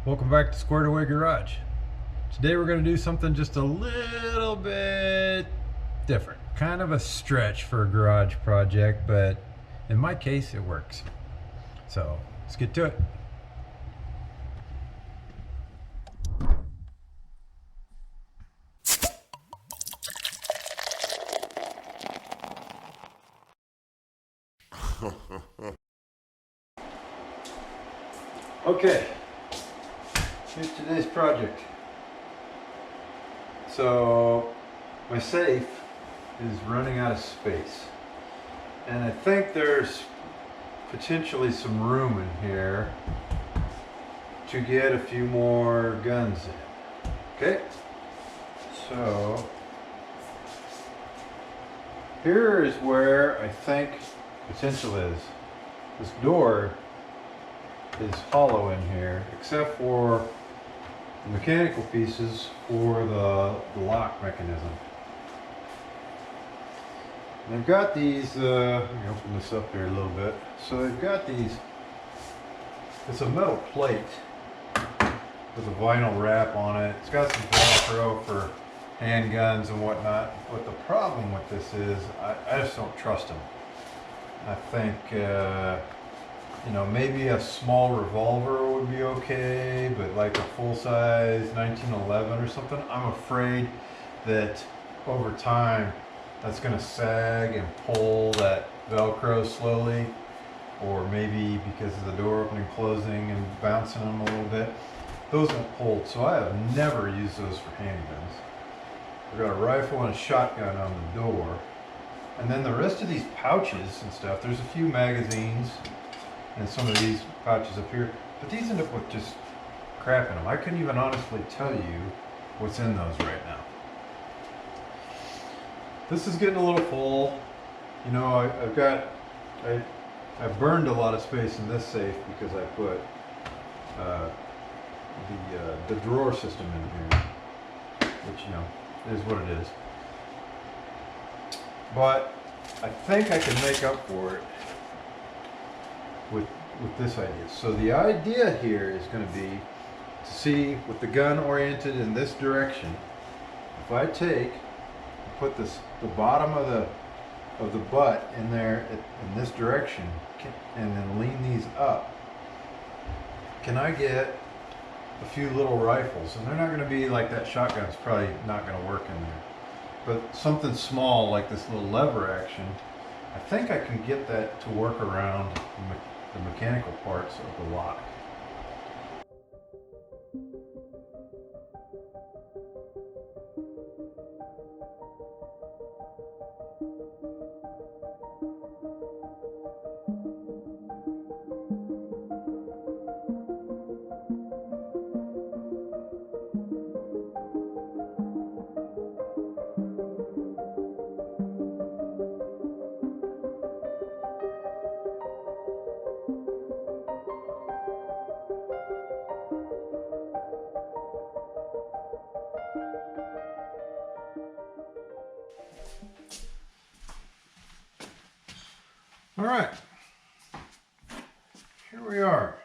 Welcome back to Squared Away Garage. Today we're going to do something just a little bit different. Kind of a stretch for a garage project, but in my case it works. So let's get to it. Okay, here's today's project. So my safe is running out of space, and I think there's potentially some room in here to get a few more guns in. Okay, so here is where I think potential is. This door is hollow in here, except for the mechanical pieces for the lock mechanism. And they've got these, let me open this up here a little bit. So they've got these, it's a metal plate with a vinyl wrap on it. It's got some Velcro for handguns and whatnot. But the problem with this is I just don't trust them. I think, you know, maybe a small revolver would be okay, but like a full-size 1911 or something, I'm afraid that over time that's going to sag and pull that Velcro slowly, or maybe because of the door opening and closing and bouncing them a little bit, those won't hold. So I have never used those for handguns. I've got a rifle and a shotgun on the door, and then the rest of these pouches and stuff, there's a few magazines and some of these pouches up here, but these end up with just crap in them. I couldn't even honestly tell you what's in those right now. This is getting a little full. You know, I burned a lot of space in this safe because I put the drawer system in here, which, you know, is what it is. But I think I can make up for it with this idea. So the idea here is going to be to see, with the gun oriented in this direction, if I take and put the bottom of the butt in there in this direction, and then lean these up, can I get a few little rifles? And they're not going to be like that shotgun's probably not going to work in there, but something small like this little lever action, I think I can get that to work around the mechanical parts of the lock. All right, here we are.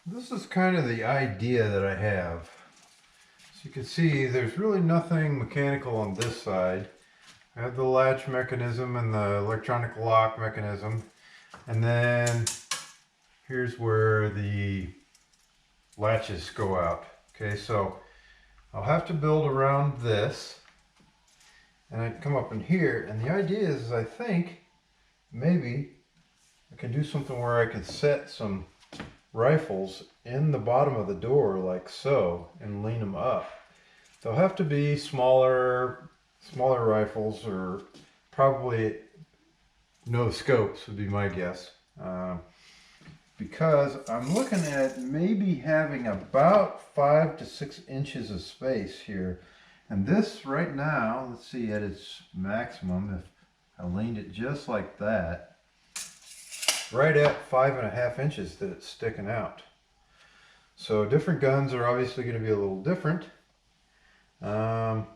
This is kind of the idea that I have. As you can see, there's really nothing mechanical on this side. I have the latch mechanism and the electronic lock mechanism, and then here's where the latches go out. Okay, so I'll have to build around this, and I'd come up in here, and the idea is, I think maybe I can do something where I can set some rifles in the bottom of the door like so and lean them up. They'll have to be smaller rifles, or probably no scopes would be my guess, because I'm looking at maybe having about 5 to 6 inches of space here. And this right now, let's see, at its maximum, if I leaned it just like that, right at 5.5 inches that it's sticking out. So different guns are obviously going to be a little different. But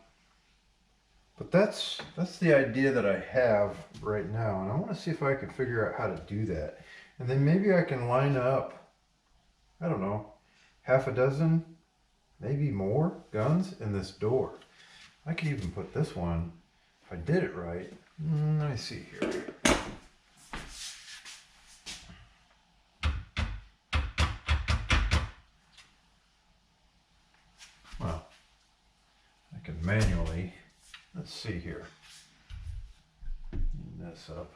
that's the idea that I have right now, and I want to see if I can figure out how to do that. And then maybe I can line up I don't know, half a dozen, maybe more guns in this door. I could even put this one, if I did it right. Let me see here. Well, I can manually, let's see here. Clean this up.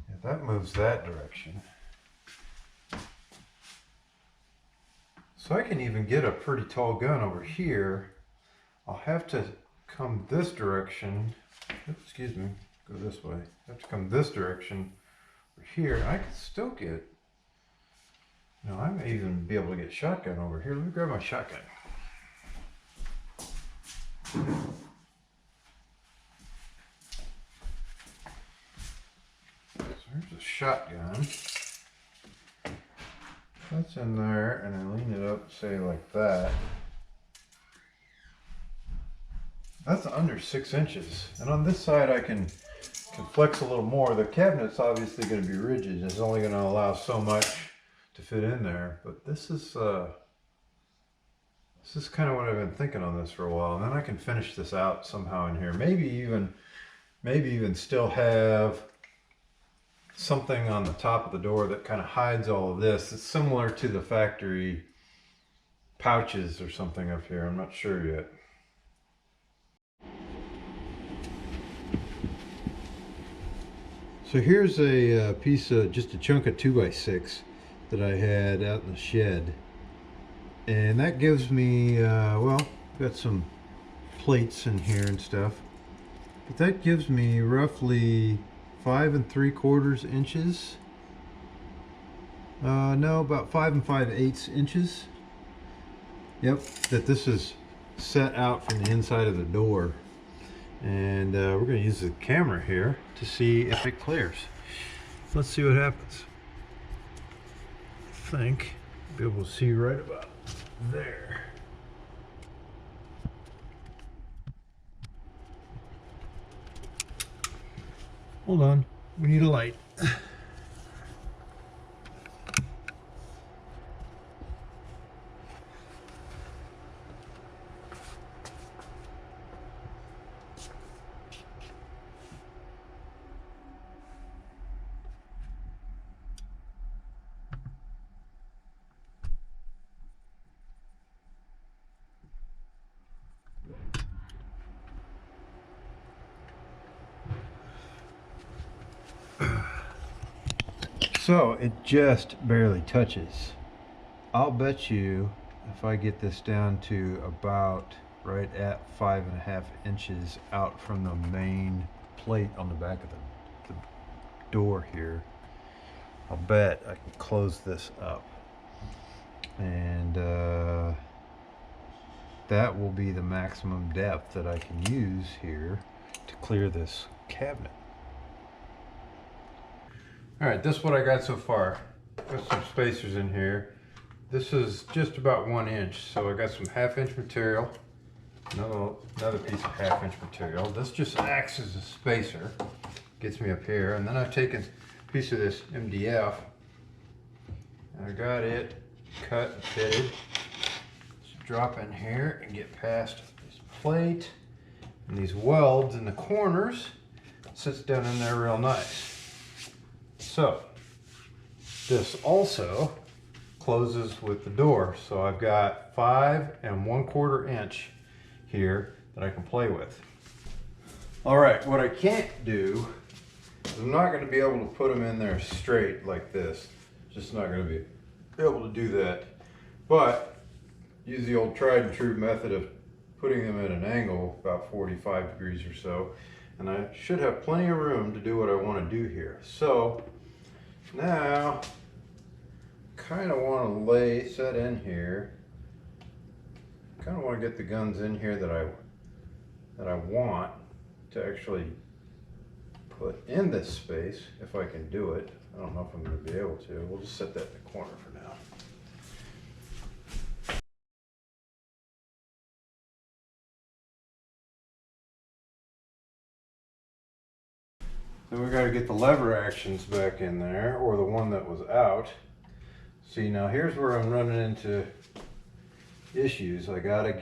Yeah, that moves that direction. So I can even get a pretty tall gun over here. I'll have to come this direction. Oops, excuse me, go this way. I have to come this direction over here. I can still get, I may even be able to get shotgun over here. Let me grab my shotgun. So here's a shotgun. That's in there, and I lean it up, say like that. That's under 6 inches. And on this side I can flex a little more. The cabinet's obviously going to be rigid. It's only going to allow so much to fit in there. But this is kind of what I've been thinking on this for a while. And then I can finish this out somehow in here. Maybe even still have something on the top of the door that kind of hides all of this. It's similar to the factory pouches or something up here. I'm not sure yet. So here's a piece of, just a chunk of 2x6 that I had out in the shed. And that gives me, well, got some plates in here and stuff. But that gives me roughly 5 3/4 inches. No, about 5 5/8 inches. Yep, that this is set out from the inside of the door. And we're going to use the camera here to see if it clears. Let's see what happens. I think I'll be able to see right about there. Hold on, we need a light. So it just barely touches. I'll bet you if I get this down to about right at 5 1/2 inches out from the main plate on the back of the door here, I'll bet I can close this up. And that will be the maximum depth that I can use here to clear this cabinet. Alright, this is what I got so far. Got some spacers in here. This is just about 1 inch, so I got some 1/2 inch material. Another piece of 1/2 inch material. This just acts as a spacer. Gets me up here. And then I've taken a piece of this MDF. And I got it cut and fitted. Just drop in here and get past this plate. And these welds in the corners. Sits down in there real nice. So, this also closes with the door. So I've got 5 1/4 inch here that I can play with. All right, what I can't do is I'm not going to be able to put them in there straight like this. Just not going to be able to do that. But use the old tried and true method of putting them at an angle, about 45 degrees or so. And I should have plenty of room to do what I want to do here. So now, kind of want to set in here. Kind of want to get the guns in here that I want to actually put in this space, if I can do it. I don't know if I'm going to be able to. We'll just set that in the corner for now. Then we got to get the lever actions back in there, or the one that was out. See, now here's where I'm running into issues. I gotta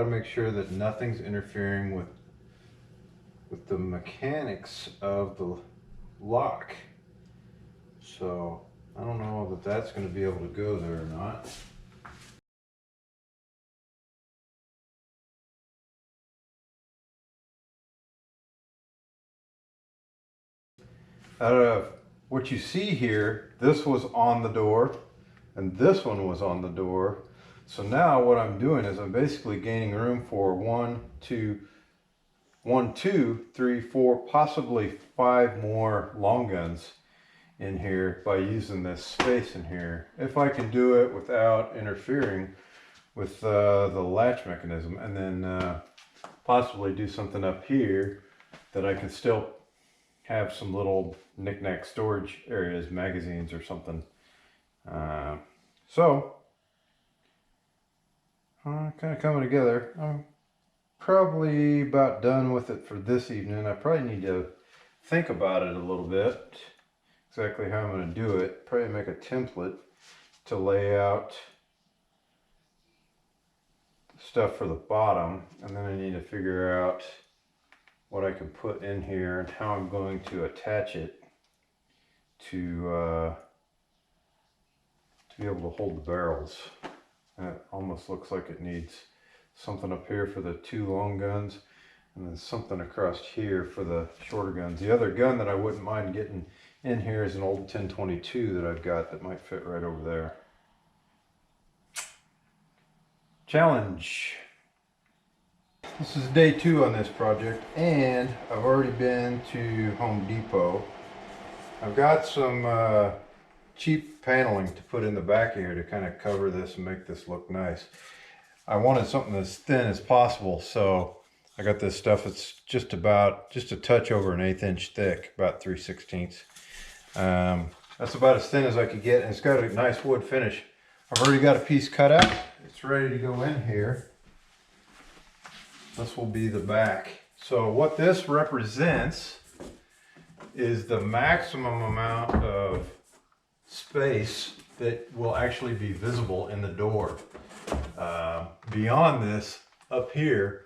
make sure that nothing's interfering with the mechanics of the lock. So I don't know that that's going to be able to go there or not. Out of what you see here, this was on the door and this one was on the door. So now what I'm doing is I'm basically gaining room for 1, 2, 3, 4, possibly 5 more long guns in here by using this space in here. If I can do it without interfering with the latch mechanism, and then possibly do something up here that I can still have some little knick-knack storage areas, magazines or something. So kind of coming together. I'm probably about done with it for this evening. I probably need to think about it a little bit, exactly how I'm going to do it. Probably make a template to lay out stuff for the bottom, and then I need to figure out what I can put in here and how I'm going to attach it to be able to hold the barrels. And it almost looks like it needs something up here for the 2 long guns, and then something across here for the shorter guns. The other gun that I wouldn't mind getting in here is an old 1022 that I've got that might fit right over there. Challenge. This is day 2 on this project, and I've already been to Home Depot. I've got some cheap paneling to put in the back here to kind of cover this and make this look nice. I wanted something as thin as possible, so I got this stuff that's just a touch over an 1/8 inch thick, about 3/16. That's about as thin as I could get, and it's got a nice wood finish. I've already got a piece cut out. It's ready to go in here. This will be the back. So what this represents is the maximum amount of space that will actually be visible in the door. Beyond this, up here,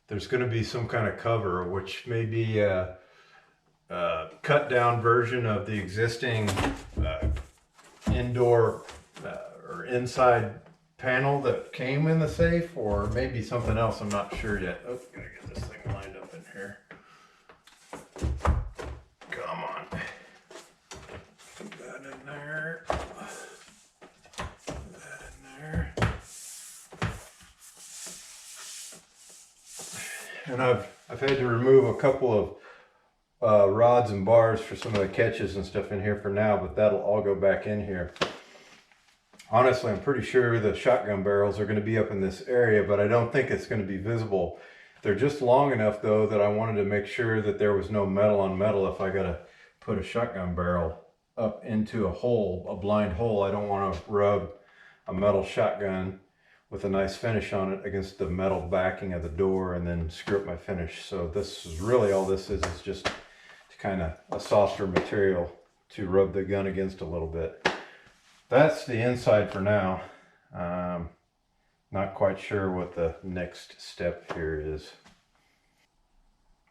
there's going to be some kind of cover, which may be a cut down version of the existing indoor or inside panel that came in the safe, or maybe something else. I'm not sure yet. Oh, gotta get this thing lined up in here. Come on. Put that in there. Put that in there. And I've had to remove a couple of rods and bars for some of the catches and stuff in here for now, but that'll all go back in here. Honestly, I'm pretty sure the shotgun barrels are going to be up in this area, but I don't think it's going to be visible. They're just long enough, though, that I wanted to make sure that there was no metal on metal if I got to put a shotgun barrel up into a hole, a blind hole. I don't want to rub a metal shotgun with a nice finish on it against the metal backing of the door and then screw up my finish. So this is really all this is just to kind of a softer material to rub the gun against a little bit. That's the inside for now. Not quite sure what the next step here is.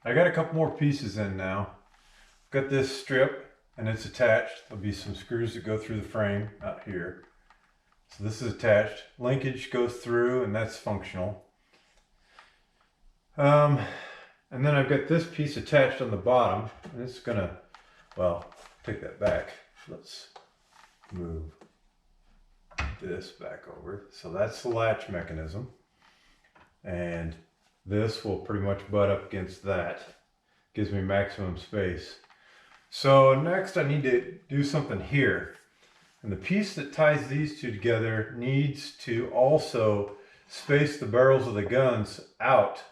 I got a couple more pieces in now. Got this strip and it's attached. There'll be some screws that go through the frame out here. So this is attached. Linkage goes through and that's functional. And then I've got this piece attached on the bottom. And it's gonna, well, take that back. Let's move this back over. So that's the latch mechanism, and this will pretty much butt up against that. Gives me maximum space. So next I need to do something here, and the piece that ties these two together needs to also space the barrels of the guns out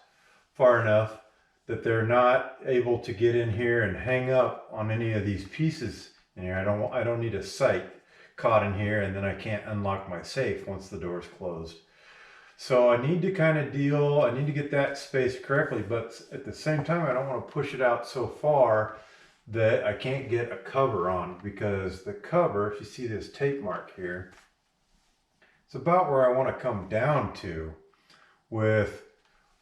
far enough that they're not able to get in here and hang up on any of these pieces in here. I don't need a sight caught in here, and then I can't unlock my safe once the door is closed. So I need to kind of I need to get that spaced correctly, but at the same time, I don't want to push it out so far that I can't get a cover on, because the cover, if you see this tape mark here, it's about where I want to come down to with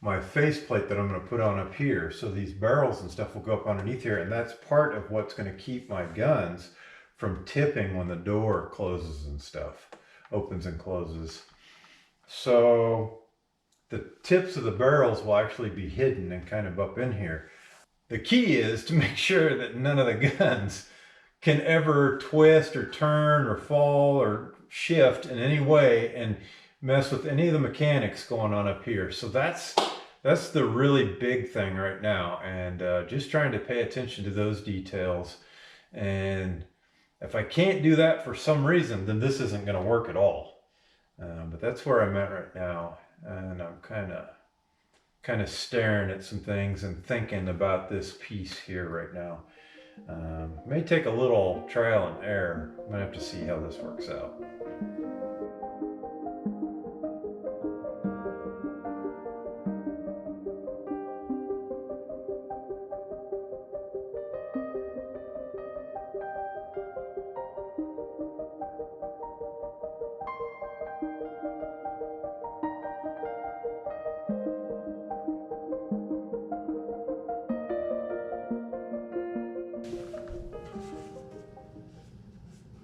my faceplate that I'm going to put on up here. So these barrels and stuff will go up underneath here, and that's part of what's going to keep my guns from tipping when the door closes and stuff, opens and closes. So the tips of the barrels will actually be hidden and kind of up in here. The key is to make sure that none of the guns can ever twist or turn or fall or shift in any way and mess with any of the mechanics going on up here. So that's the really big thing right now, and just trying to pay attention to those details. And if I can't do that for some reason, then this isn't going to work at all. But that's where I'm at right now, and I'm kind of staring at some things and thinking about this piece here right now. May take a little trial and error. I'm gonna have to see how this works out.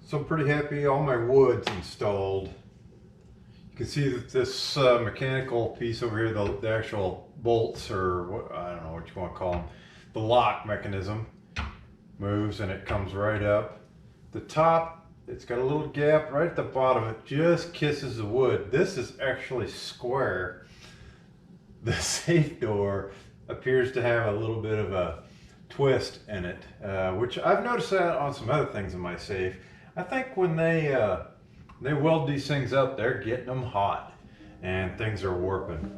So I'm pretty happy. All my wood's installed. You can see that this mechanical piece over here, the actual bolts, or what, I don't know what you want to call them, the lock mechanism moves and it comes right up. The top, it's got a little gap right at the bottom. It just kisses the wood. This is actually square. The safe door appears to have a little bit of a twist in it, which I've noticed that on some other things in my safe. I think when they weld these things up, they're getting them hot and things are warping.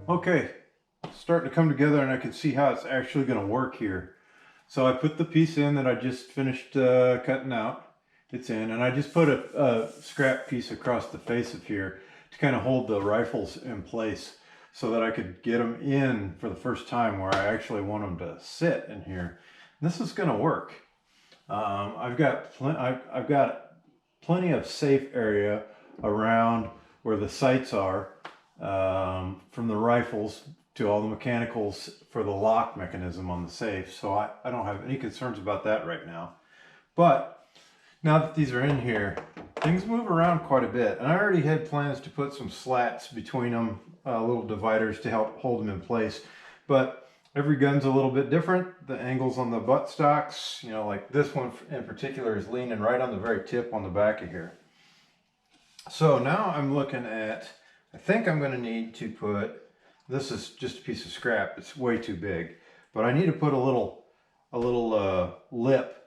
Okay, starting to come together, and I can see how it's actually going to work here. So I put the piece in that I just finished cutting out. It's in, and I just put a scrap piece across the face of here to kind of hold the rifles in place so that I could get them in for the first time where I actually want them to sit in here. And this is going to work. I've got plenty of safe area around where the sights are, from the rifles to all the mechanicals for the lock mechanism on the safe. So I don't have any concerns about that right now. But now that these are in here, things move around quite a bit. And I already had plans to put some slats between them, little dividers to help hold them in place. But every gun's a little bit different. The angles on the buttstocks, like this one in particular is leaning right on the very tip on the back of here. So now I'm looking at, I think I'm going to need to put, this is just a piece of scrap, it's way too big, but I need to put a little lip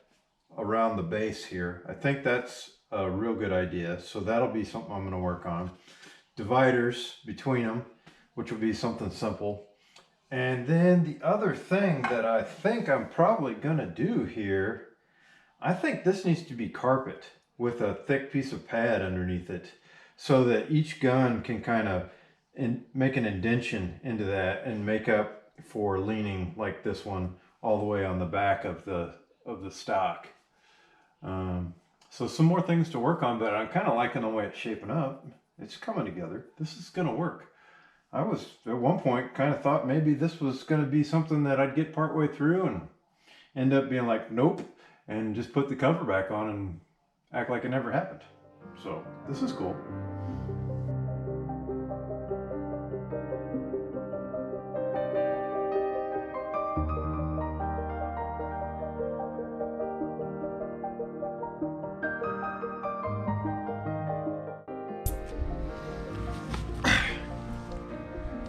around the base here. I think that's a real good idea, so that'll be something I'm going to work on. Dividers between them, which will be something simple. And then the other thing that I think I'm probably going to do here, I think this needs to be carpet with a thick piece of pad underneath it. so that each gun can kind of make an indentation into that and make up for leaning like this one all the way on the back of the stock. So some more things to work on, but I'm kind of liking the way it's shaping up. It's coming together. This is going to work. I was at one point kind of thought maybe this was going to be something that I'd get partway through and end up being like, nope, and just put the cover back on and act like it never happened. So this is cool.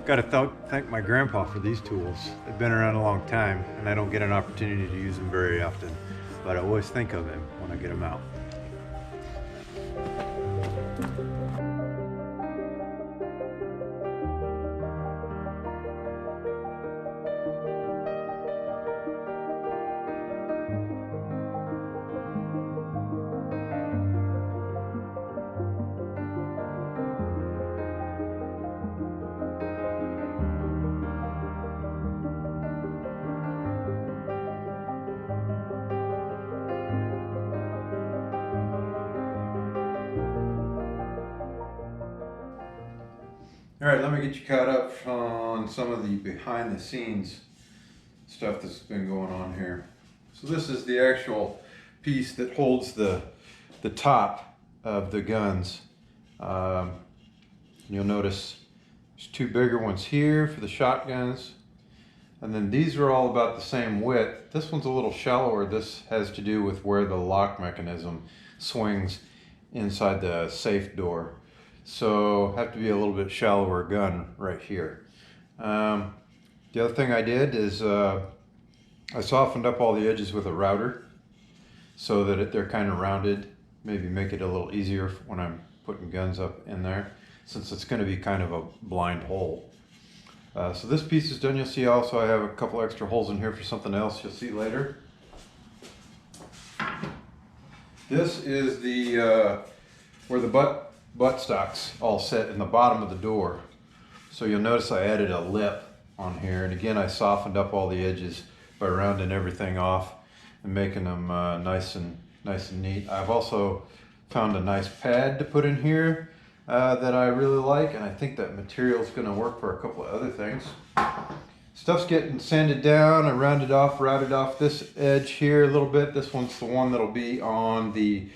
Got to thank my grandpa for these tools. They've been around a long time and I don't get an opportunity to use them very often, but I always think of him when I get them out. All right, let me get you caught up on some of the behind the scenes stuff that's been going on here. So this is the actual piece that holds the top of the guns. You'll notice there's two bigger ones here for the shotguns, and then these are all about the same width. This one's a little shallower. This has to do with where the lock mechanism swings inside the safe door. So have to be a little bit shallower gun right here. The other thing I did is I softened up all the edges with a router so that they're kind of rounded. Maybe make it a little easier when I'm putting guns up in there, since it's going to be kind of a blind hole. So this piece is done. You'll see also I have a couple extra holes in here for something else you'll see later. This is the where the butt stocks all set in the bottom of the door. So you'll notice I added a lip on here, and again I softened up all the edges by rounding everything off and making them nice and neat. I've also found a nice pad to put in here that I really like, and I think that material is going to work for a couple of other things. Stuff's getting sanded down. I routed off this edge here a little bit. This one's the one that'll be on the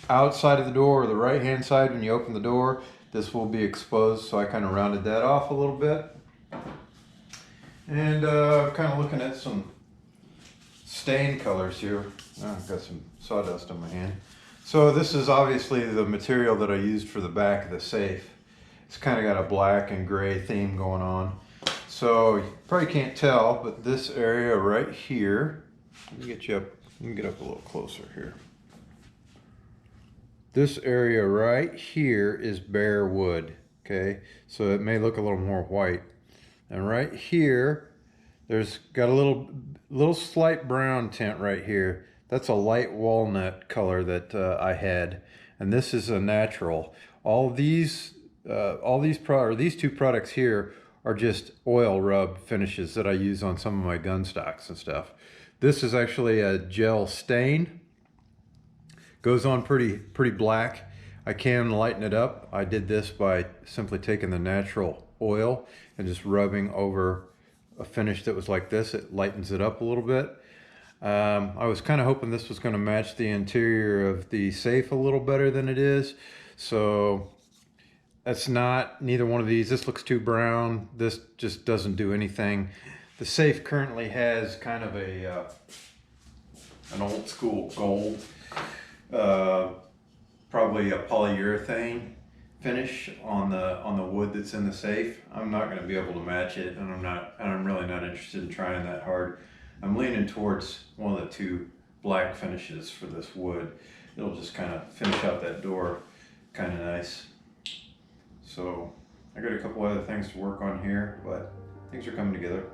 outside of the door, or the right hand side when you open the door. This will be exposed, so I kind of rounded that off a little bit. And kind of looking at some stain colors here. Oh, I've got some sawdust on my hand. So this is obviously the material that I used for the back of the safe. It's kind of got a black and gray theme going on. So you probably can't tell, but this area right here, let me get you up, let me get up a little closer here. This area right here is bare wood, okay? So it may look a little more white. And right here, there's got a little slight brown tint right here. That's a light walnut color that I had, and this is a natural. These two products here are just oil rub finishes that I use on some of my gun stocks and stuff. This is actually a gel stain. Goes on pretty black. I can lighten it up. I did this by simply taking the natural oil and just rubbing over a finish that was like this. It lightens it up a little bit. I was kind of hoping this was going to match the interior of the safe a little better than it is. So that's not neither one of these. This looks too brown. This just doesn't do anything. The safe currently has kind of an old school gold, probably a polyurethane finish on the wood that's in the safe. I'm not going to be able to match it, and I'm really not interested in trying that hard. I'm leaning towards one of the two black finishes for this wood. It'll just kind of finish out that door kind of nice. So I got a couple other things to work on here, but things are coming together.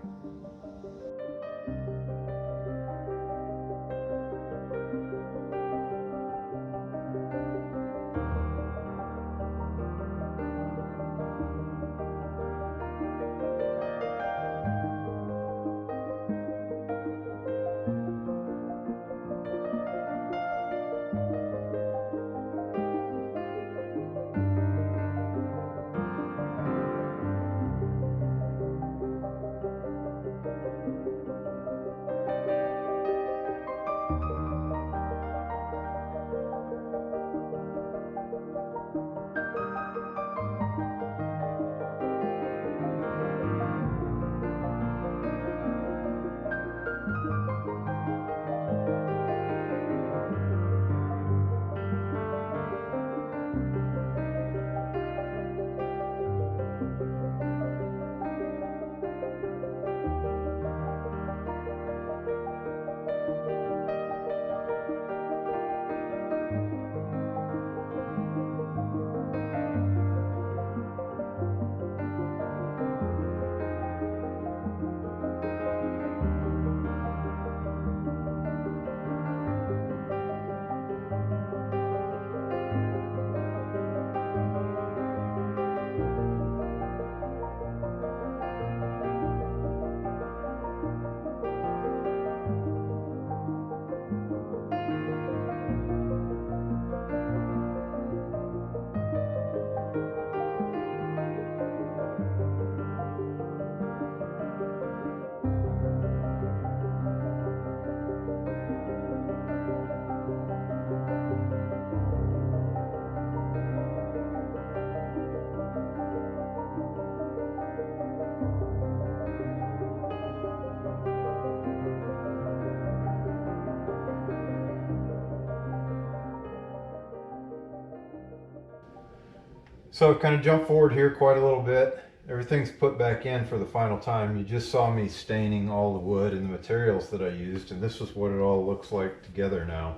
So I've kind of jumped forward here quite a little bit. Everything's put back in for the final time. You just saw me staining all the wood and the materials that I used, and this is what it all looks like together now.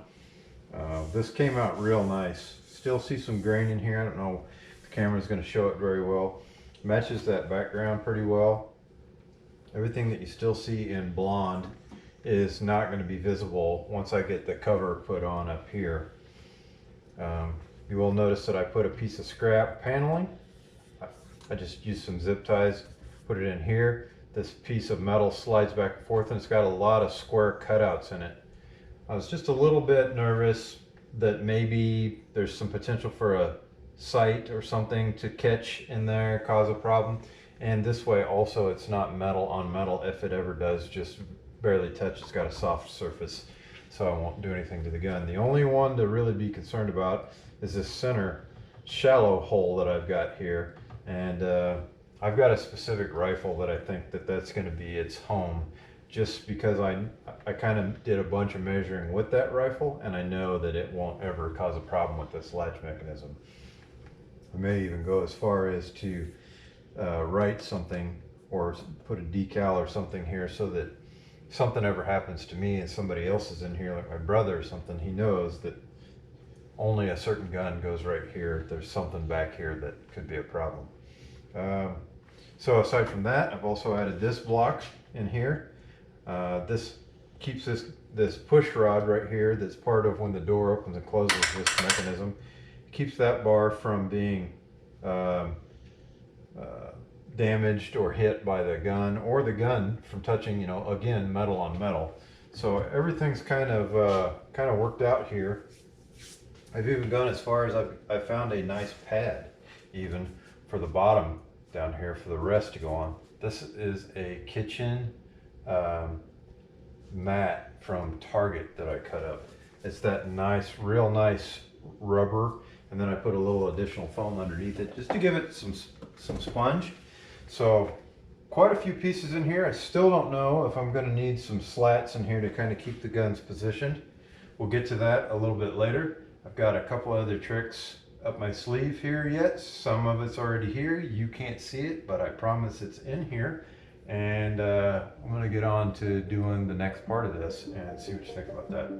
This came out real nice. Still see some grain in here. I don't know if the camera's going to show it very well. Matches that background pretty well. Everything that you still see in blonde is not going to be visible once I get the cover put on up here. You will notice that I put a piece of scrap paneling. I just used some zip ties, put it in here. This piece of metal slides back and forth, and it's got a lot of square cutouts in it. I was just a little bit nervous that maybe there's some potential for a sight or something to catch in there, cause a problem. And this way also it's not metal on metal. If it ever does just barely touch, it's got a soft surface, so I won't do anything to the gun. The only one to really be concerned about is this center shallow hole that I've got here. And I've got a specific rifle that I think that's going to be its home, just because I kind of did a bunch of measuring with that rifle, and I know that it won't ever cause a problem with this latch mechanism. I may even go as far as to write something or put a decal or something here, so that if something ever happens to me and somebody else is in here, like my brother or something, he knows that only a certain gun goes right here. There's something back here that could be a problem. So aside from that, I've also added this block in here. This keeps this push rod right here that's part of when the door opens and closes this mechanism. It keeps that bar from being damaged or hit by the gun, or the gun from touching, again, metal on metal. So everything's kind of worked out here. I've even gone as far as I found a nice pad even for the bottom down here for the rest to go on. This is a kitchen mat from Target that I cut up. It's that nice, real nice rubber, and then I put a little additional foam underneath it just to give it some sponge. So quite a few pieces in here. I still don't know if I'm going to need some slats in here to kind of keep the guns positioned. We'll get to that a little bit later. I've got a couple other tricks up my sleeve here yet. Some of it's already here. You can't see it, but I promise it's in here. And I'm going to get on to doing the next part of this and see what you think about that.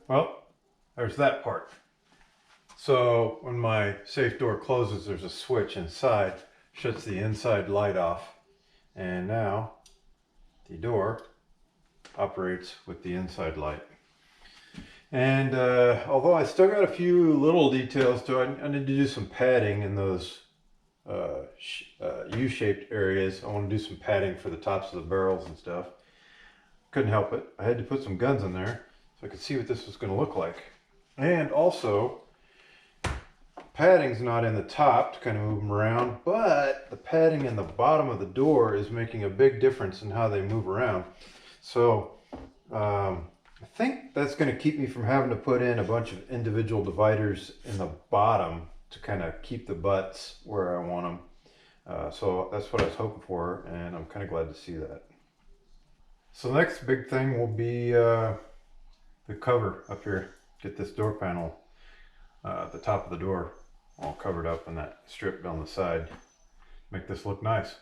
Well, there's that part. So when my safe door closes, there's a switch inside, shuts the inside light off, and now the door operates with the inside light. And although I still got a few little details to it, I need to do some padding in those U-shaped areas. I want to do some padding for the tops of the barrels and stuff. Couldn't help it. I had to put some guns in there so I could see what this was going to look like. And also, padding's not in the top to kind of move them around, but the padding in the bottom of the door is making a big difference in how they move around. So I think that's going to keep me from having to put in a bunch of individual dividers in the bottom to kind of keep the butts where I want them. So that's what I was hoping for, and I'm kind of glad to see that. So the next big thing will be the cover up here. Get this door panel at the top of the door all covered up in that strip down the side. Make this look nice.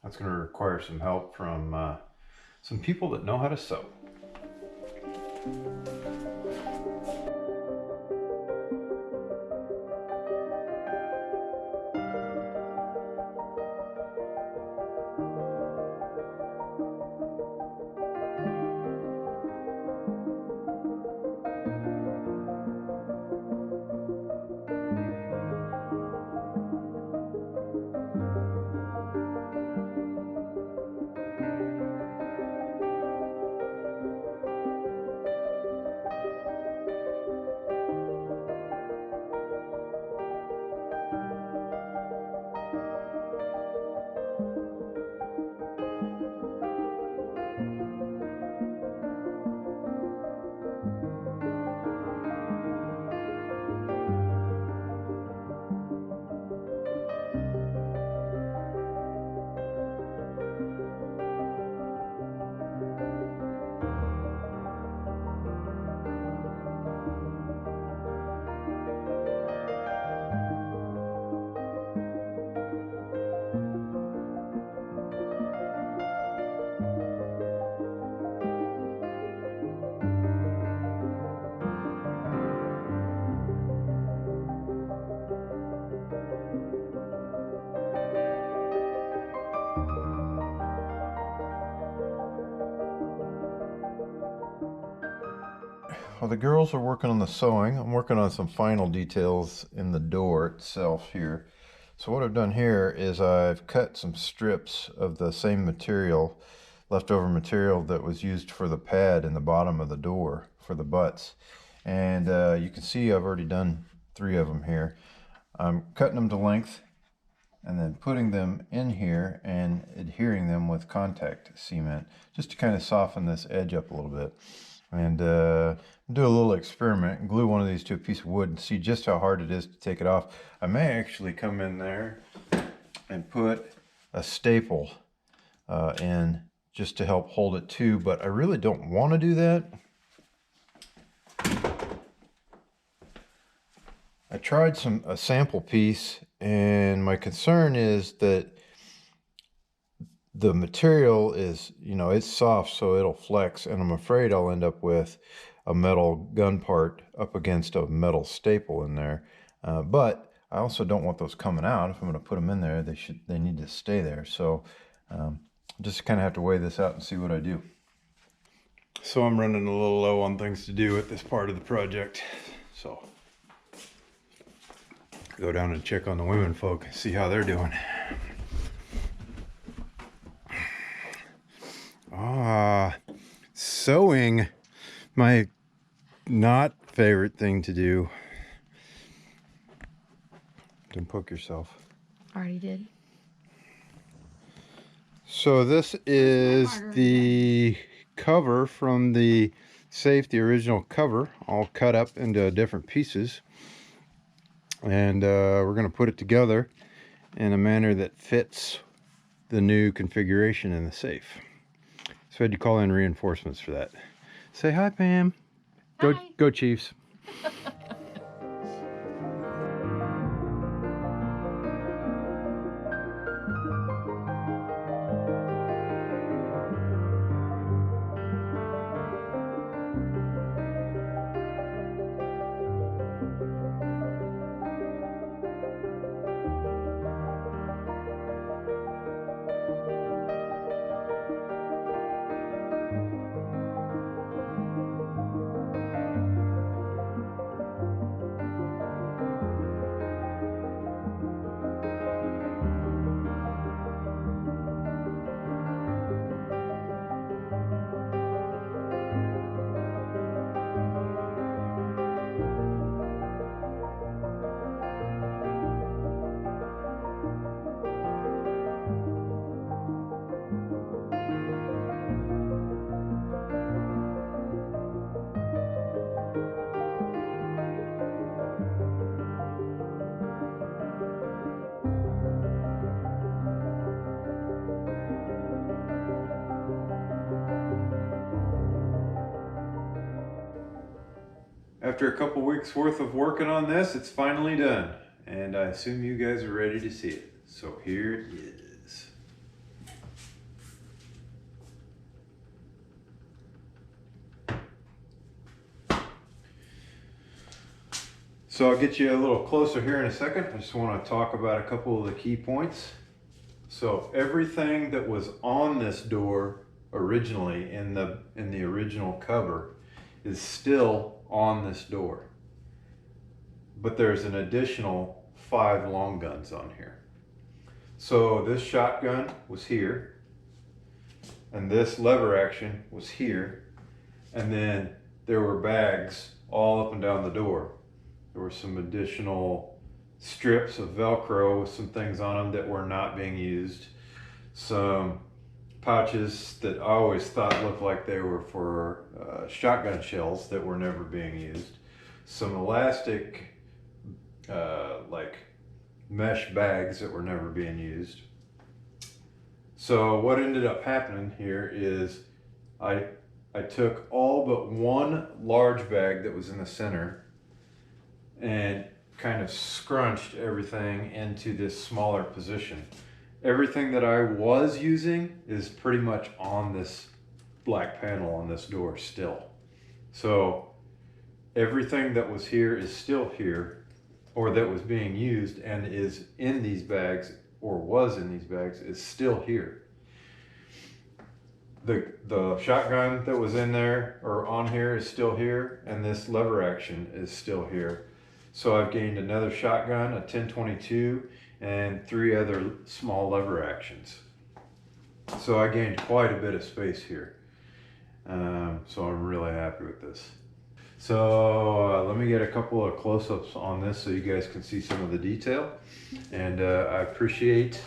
That's going to require some help from some people that know how to sew. while the girls are working on the sewing, I'm working on some final details in the door itself here. So what I've done here is I've cut some strips of the same material, leftover material that was used for the pad in the bottom of the door for the butts. And you can see I've already done 3 of them here. I'm cutting them to length and then putting them in here and adhering them with contact cement just to kind of soften this edge up a little bit. And do a little experiment and glue one of these to a piece of wood and see just how hard it is to take it off. I may actually come in there and put a staple in just to help hold it too, but I really don't want to do that. I tried a sample piece, and my concern is that the material is, it's soft, so it'll flex, and I'm afraid I'll end up with a metal gun part up against a metal staple in there. But I also don't want those coming out. If I'm going to put them in there, they need to stay there. So just kind of have to weigh this out and see what I do. So I'm running a little low on things to do at this part of the project. So go down and check on the women folk, see how they're doing. Sewing, my not favorite thing to do. Don't poke yourself. Already did. So this is the cover from the safe, the original cover, all cut up into different pieces. And we're going to put it together in a manner that fits the new configuration in the safe. So I had to call in reinforcements for that. Say hi, Pam. Hi. Go Chiefs. After a couple weeks worth of working on this, it's finally done. And I assume you guys are ready to see it. So here it is. So I'll get you a little closer here in a second. I just want to talk about a couple of the key points. So everything that was on this door originally in the original cover is still on this door, but there's an additional 5 long guns on here. So this shotgun was here, and this lever action was here, and then there were bags all up and down the door. There were some additional strips of Velcro with some things on them that were not being used, some pouches that I always thought looked like they were for shotgun shells that were never being used, some elastic like mesh bags that were never being used. So what ended up happening here is I took all but one large bag that was in the center and kind of scrunched everything into this smaller position. Everything that I was using is pretty much on this black panel on this door still. So everything that was here is still here, or that was being used and is in these bags or was in these bags is still here. The shotgun that was in there or on here is still here, and this lever action is still here. So I've gained another shotgun, a 1022, and 3 other small lever actions. So I gained quite a bit of space here. So I'm really happy with this. So let me get a couple of close-ups on this so you guys can see some of the detail. And I appreciate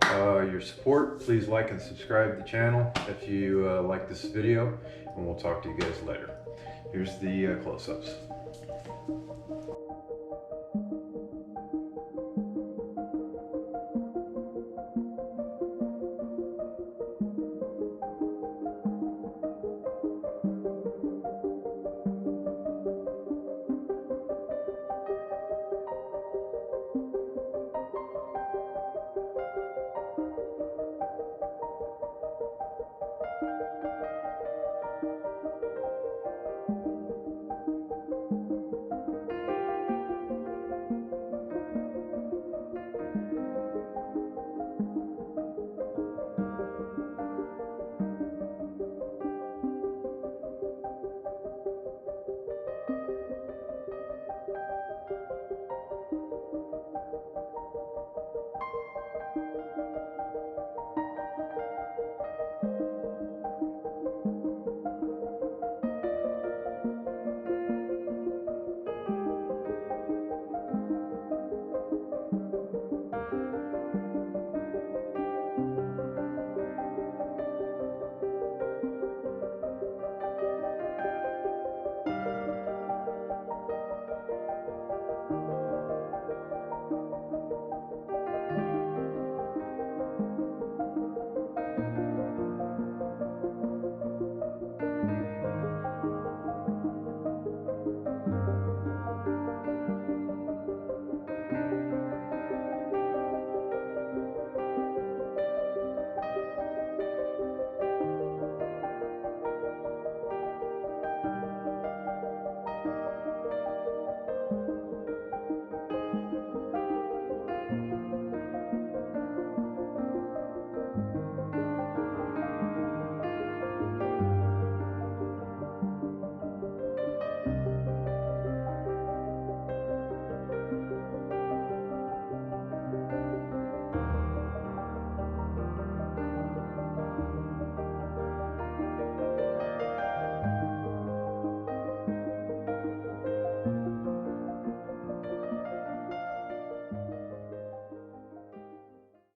your support. Please like and subscribe to the channel if you like this video, and we'll talk to you guys later. Here's the close-ups.